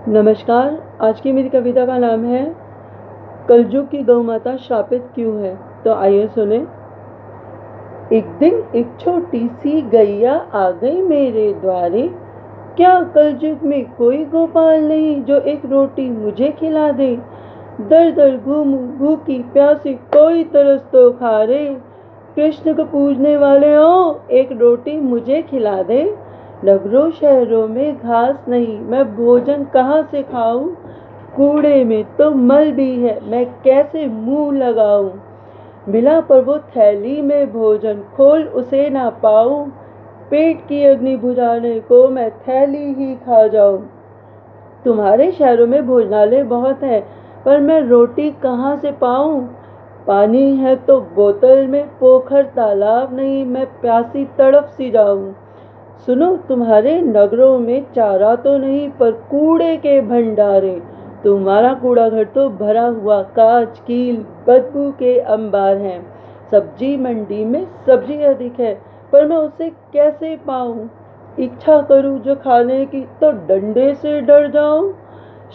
नमस्कार। आज की मेरी कविता का नाम है कलयुग की गौ माता श्रापित क्यों है। तो आइए सुने। एक दिन एक छोटी सी गैया आ गई मेरे द्वारे। क्या कलयुग में कोई गोपाल नहीं जो एक रोटी मुझे खिला दे। दर दर घूमूं भूखी प्यासी कोई तरस तो खा रे। कृष्ण को पूजने वाले हो एक रोटी मुझे खिला दे। नगरों शहरों में घास नहीं मैं भोजन कहाँ से खाऊं। कूड़े में तो मल भी है मैं कैसे मुंह लगाऊं। मिला पर वो थैली में भोजन खोल उसे ना पाऊं। पेट की अग्नि बुझाने को मैं थैली ही खा जाऊं। तुम्हारे शहरों में भोजनालय बहुत है पर मैं रोटी कहाँ से पाऊं। पानी है तो बोतल में पोखर तालाब नहीं मैं प्यासी तड़प सी जाऊं। सुनो तुम्हारे नगरों में चारा तो नहीं पर कूड़े के भंडारे। तुम्हारा कूड़ा घर तो भरा हुआ कांच कील बदबू के अंबार हैं। सब्जी मंडी में सब्जी अधिक है पर मैं उसे कैसे पाऊं। इच्छा करूं जो खाने की तो डंडे से डर जाऊं।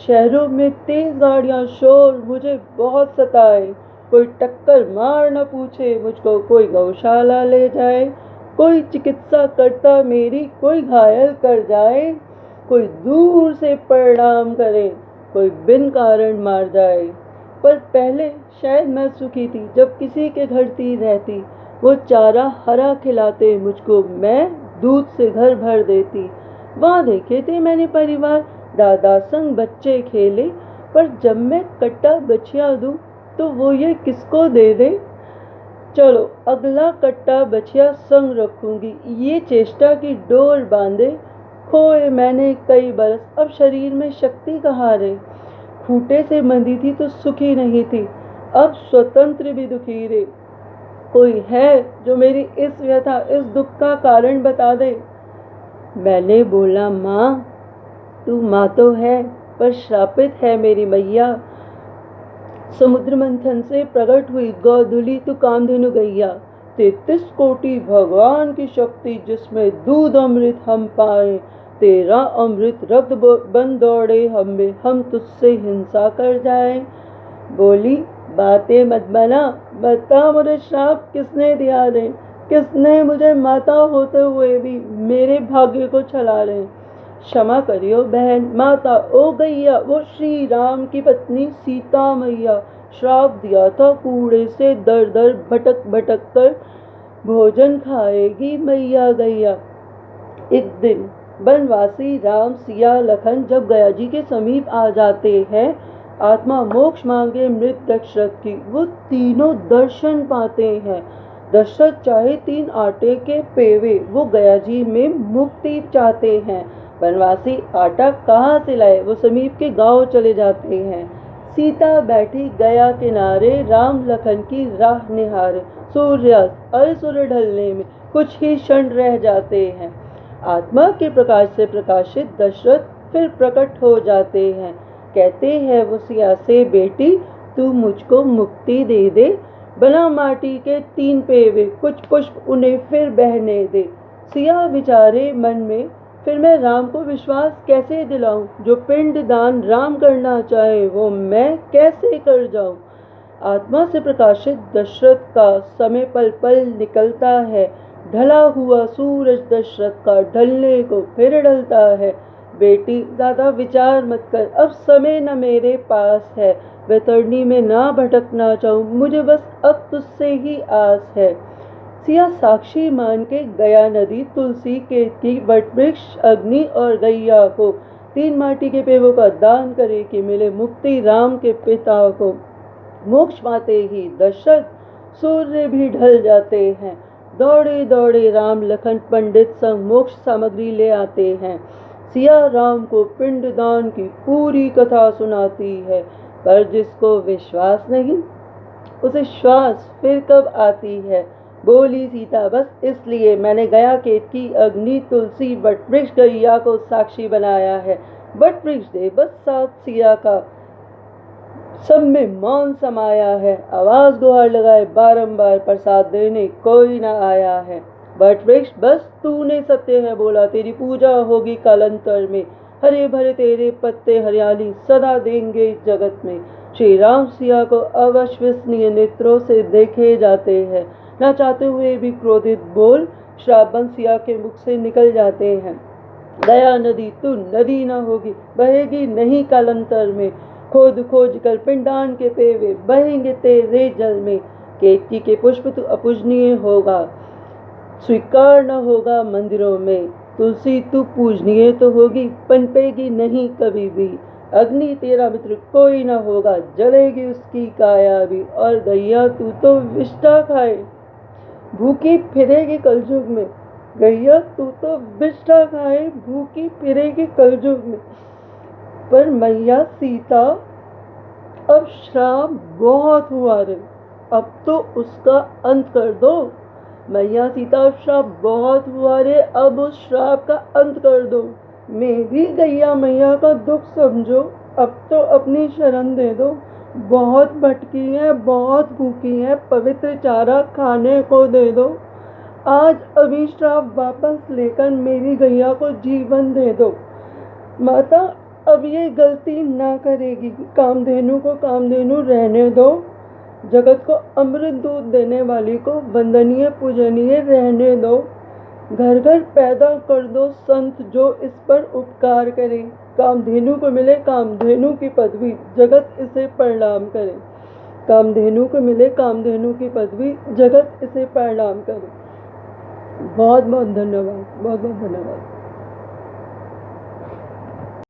शहरों में तेज गाड़ियां शोर मुझे बहुत सताए। कोई टक्कर मार न पूछे मुझको कोई गौशाला ले जाए। कोई चिकित्सा करता मेरी कोई घायल कर जाए। कोई दूर से प्रणाम करे कोई बिन कारण मार जाए। पर पहले शायद मैं सुखी थी जब किसी के घर थी रहती। वो चारा हरा खिलाते मुझको मैं दूध से घर भर देती। वहाँ देखे थे मैंने परिवार दादा संग बच्चे खेले। पर जब मैं कट्टा बछिया दूं तो वो ये किसको दे दे। चलो अगला कट्टा बछिया संग रखूंगी ये चेष्टा की डोर बांधे। खोए मैंने कई बरस अब शरीर में शक्ति कहाँ रे। खूंटे से बंधी थी तो सुखी नहीं थी अब स्वतंत्र भी दुखी रे। कोई है जो मेरी इस व्यथा इस दुख का कारण बता दे। मैंने बोला माँ तू माँ तो है पर श्रापित है मेरी मैया। समुद्र मंथन से प्रकट हुई गौधुली तू कामधेनु गैया। 33 कोटि भगवान की शक्ति जिसमें दूध अमृत हम पाए। तेरा अमृत रक्त बन दौड़े हमें हम तुझसे हिंसा कर जाए। बोली बातें मत बना बता मुझे श्राप किसने दिया रे। किसने मुझे माता होते हुए भी मेरे भाग्य को छला रहे। क्षमा करियो बहन माता ओ गैया वो श्री राम की पत्नी सीता मैया। श्राप दिया था कूड़े से दर दर भटक भटक कर भोजन खाएगी मैया गैया। एक दिन बनवासी राम सिया लखन जब गया जी के समीप आ जाते हैं आत्मा मोक्ष मांगे मृत दशरथ की वो तीनों दर्शन पाते हैं। दशरथ चाहे 3 आटे के पेवे वो गया जी में मुक्ति चाहते हैं। बनवासी आटा कहाँ से लाए वो समीप के गांव चले जाते हैं। सीता बैठी गया किनारे राम लखन की राह निहारे। सूर्यास्त और सूर्य ढलने में कुछ ही क्षण रह जाते हैं। आत्मा के प्रकाश से प्रकाशित दशरथ फिर प्रकट हो जाते हैं। कहते हैं वो सिया से बेटी तू मुझको मुक्ति दे दे। बना माटी के 3 पेवे कुछ पुष्प उन्हें फिर बहने दे। सिया विचारे मन में फिर मैं राम को विश्वास कैसे दिलाऊं। जो पिंड दान राम करना चाहे वो मैं कैसे कर जाऊं। आत्मा से प्रकाशित दशरथ का समय पल पल निकलता है। ढला हुआ सूरज दशरथ का ढलने को फिर ढलता है। बेटी ज्यादा विचार मत कर अब समय न मेरे पास है। वैतरणी में ना भटकना चाहूं मुझे बस अब तुझसे ही आस है। सिया साक्षी मान के गया नदी तुलसी केतकी वटवृक्ष अग्नि और गैया को 3 माटी के पेवों का दान करे कि मिले मुक्ति राम के पिता को। मोक्ष पाते ही दशरथ सूर्य भी ढल जाते हैं। दौड़े दौड़े राम लखन पंडित संग मोक्ष सामग्री ले आते हैं। सिया राम को पिंडदान की पूरी कथा सुनाती है। पर जिसको विश्वास नहीं उसे श्वास फिर कब आती है। बोली सीता बस इसलिए मैंने गया केतकी अग्नि तुलसी वटवृक्ष गैया को साक्षी बनाया है। वटवृक्ष दे बस साथ सिया का सब में मौन समाया है। आवाज गुहार लगाए बारंबार प्रसाद देने कोई न आया है। वटवृक्ष बस तूने सत्य है बोला तेरी पूजा होगी कालांतर में। हरे भरे तेरे पत्ते हरियाली सदा देंगे जगत में। श्री राम सिया को अविश्वसनीय नेत्रों से देखे जाते हैं। न चाहते हुए भी क्रोधित बोल श्रावण सिया के मुख से निकल जाते हैं। गया नदी तू नदी न होगी, बहेगी नहीं कालांतर में। खोद खोज कर पिंडान के पेवे बहेंगे तेरे जल में। केतकी के पुष्प तू अपूजनीय होगा, स्वीकार न होगा मंदिरों में। तुलसी तू पूजनीय तो होगी, पनपेगी नहीं कभी भी। अग्नि तेरा मित्र कोई न होगा, जलेगी उसकी काया भी। और गैया तू तो विष्ठा खाए, भूखी फिरेगी कलयुग में। गैया तू तो विष्ठा खाए, भूखी फिरेगी कलयुग में। पर मैया सीता, अब श्राप बहुत हुआ रे, अब तो उसका अंत कर दो। मैया सीता, श्राप बहुत हुआ रे, अब उस श्राप का अंत कर दो। मेरी गैया मैया का दुख समझो, अब तो अपनी शरण दे दो। बहुत भटकी है, बहुत भूखी है, पवित्र चारा खाने को दे दो। आज अभी श्राप वापस लेकर मेरी गैया को जीवन दे दो। माता अब ये गलती ना करेगी, कामधेनु को कामधेनु रहने दो। जगत को अमृत दूध देने वाली को वंदनीय पूजनीय रहने दो। घर घर पैदा कर दो संत जो इस पर उपकार करे। कामधेनु को मिले कामधेनु की पदवी, जगत इसे प्रणाम करे। कामधेनु को मिले कामधेनु की पदवी, जगत इसे प्रणाम करे। बहुत बहुत धन्यवाद, बहुत बहुत धन्यवाद।